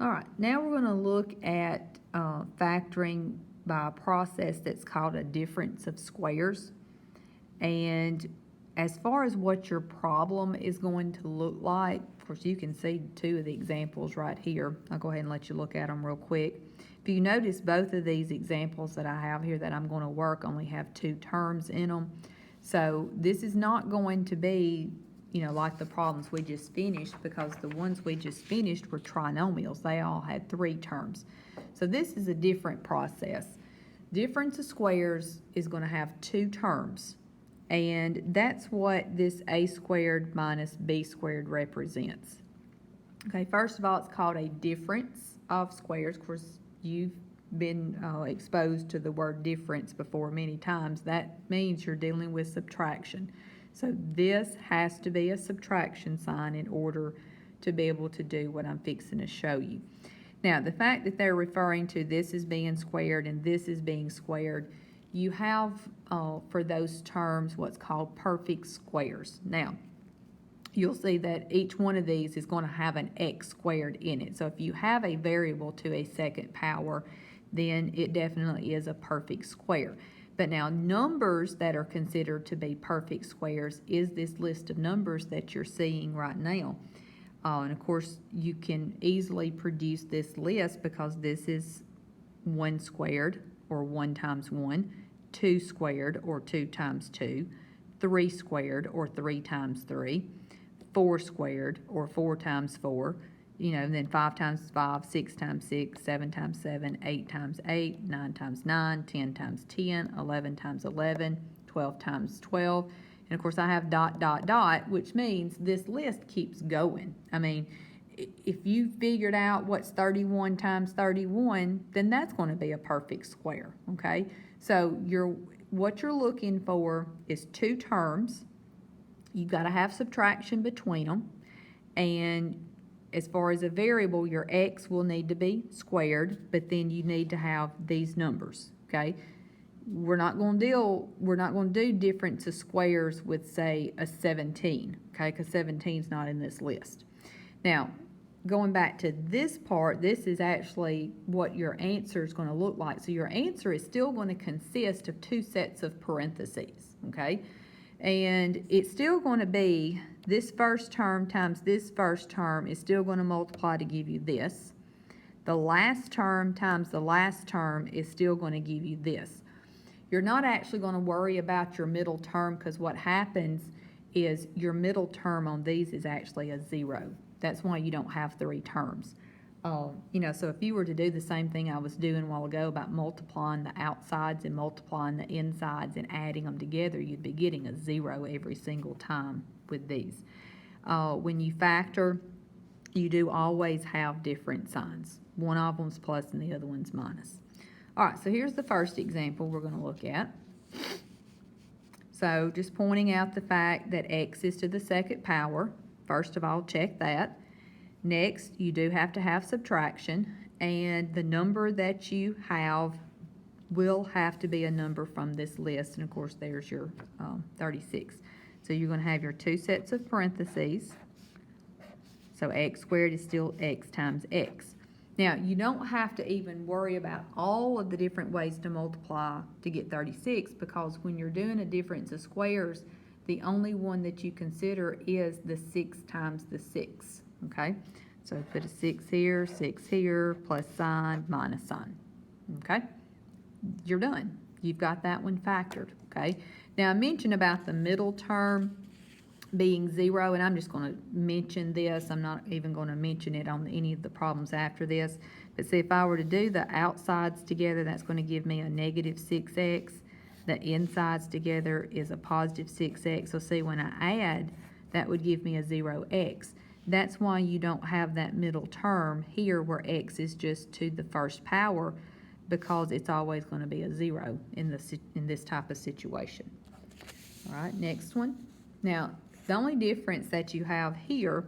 All right, now we're going to look at factoring by a process that's called a difference of squares. And as far as what your problem is going to look like, of course you can see two of the examples right here. I'll go ahead and let you look at them real quick. If you notice, both of these examples that I have here that I'm going to work only have two terms in them. So this is not going to be, like the problems we just finished, because the ones we just finished were trinomials. They all had three terms. So this is a different process. Difference of squares is going to have two terms. And that's what this a squared minus b squared represents. Okay, first of all, it's called a difference of squares. Of course, you've been exposed to the word difference before many times. That means you're dealing with subtraction. So this has to be a subtraction sign in order to be able to do what I'm fixing to show you. Now, the fact that they're referring to this as being squared and this is being squared, you have for those terms what's called perfect squares. Now, you'll see that each one of these is going to have an x squared in it. So if you have a variable to a second power, then it definitely is a perfect square. But now numbers that are considered to be perfect squares is this list of numbers that you're seeing right now. And of course, you can easily produce this list because this is 1 squared, or 1 times 1, 2 squared, or 2 times 2, 3 squared, or 3 times 3, 4 squared, or 4 times 4, and then 5 times 5, 6 times 6, 7 times 7, 8 times 8, 9 times 9, 10 times 10, 11 times 11, 12 times 12. And of course I have ... which means this list keeps going. I mean, if you figured out what's 31 times 31, then that's going to be a perfect square, okay? So what you're looking for is two terms. You've got to have subtraction between them. And as far as a variable, your x will need to be squared, but then you need to have these numbers, okay? We're not going to do difference of squares with, say, a 17, okay? Because 17 is not in this list. Now, going back to this part, this is actually what your answer is going to look like. So your answer is still going to consist of two sets of parentheses, okay? And it's still going to be this first term times this first term is still going to multiply to give you this. The last term times the last term is still going to give you this. You're not actually going to worry about your middle term, because what happens is your middle term on these is actually a 0. That's why you don't have three terms. So if you were to do the same thing I was doing a while ago about multiplying the outsides and multiplying the insides and adding them together, you'd be getting a 0 every single time with these. When you factor, you do always have different signs. One of them's plus and the other one's minus. All right, so here's the first example we're going to look at. So just pointing out the fact that x is to the second power. First of all, check that. Next, you do have to have subtraction, and the number that you have will have to be a number from this list, and of course there's your 36. So you're going to have your two sets of parentheses. So x squared is still x times x. Now, you don't have to even worry about all of the different ways to multiply to get 36, because when you're doing a difference of squares, the only one that you consider is the 6 times the 6, okay? So put a 6 here, plus sign, minus sign, okay? You're done. You've got that one factored, okay? Now, I mentioned about the middle term being 0, and I'm just going to mention this. I'm not even going to mention it on any of the problems after this. But see, if I were to do the outsides together, that's going to give me a negative 6x. The insides together is a positive 6x. So see, when I add, that would give me a 0x. That's why you don't have that middle term here where x is just to the first power, because it's always going to be a 0 in this type of situation. All right, next one. Now, the only difference that you have here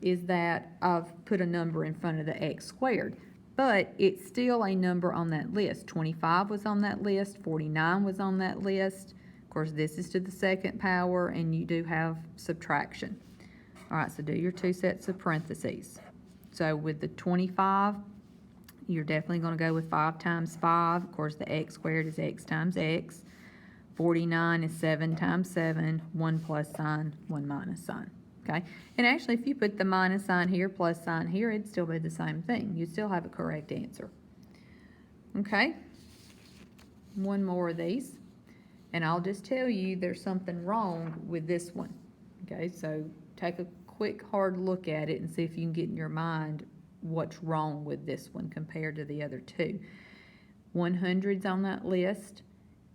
is that I've put a number in front of the x squared, but it's still a number on that list. 25 was on that list, 49 was on that list. Of course, this is to the second power, and you do have subtraction. All right, so do your two sets of parentheses. So with the 25, you're definitely going to go with 5 times 5. Of course, the x squared is x times x. 49 is 7 times 7, 1 plus sign, 1 minus sign. Okay? And actually, if you put the minus sign here, plus sign here, it'd still be the same thing. You'd still have a correct answer. Okay? One more of these. And I'll just tell you there's something wrong with this one. Okay? So take a quick, hard look at it and see if you can get in your mind what's wrong with this one compared to the other two. 100's on that list.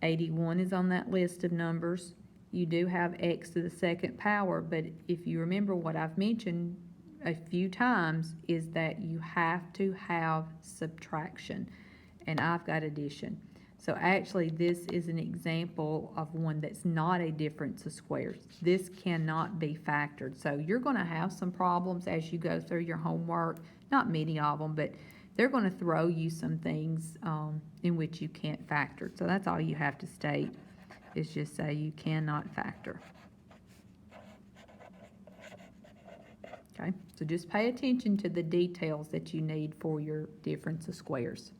81 is on that list of numbers. You do have x to the second power, but if you remember what I've mentioned a few times is that you have to have subtraction, and I've got addition. So actually this is an example of one that's not a difference of squares. This cannot be factored. So you're going to have some problems as you go through your homework, not many of them, but they're going to throw you some things in which you can't factor. So that's all you have to state, is just say you cannot factor. Okay, so just pay attention to the details that you need for your difference of squares.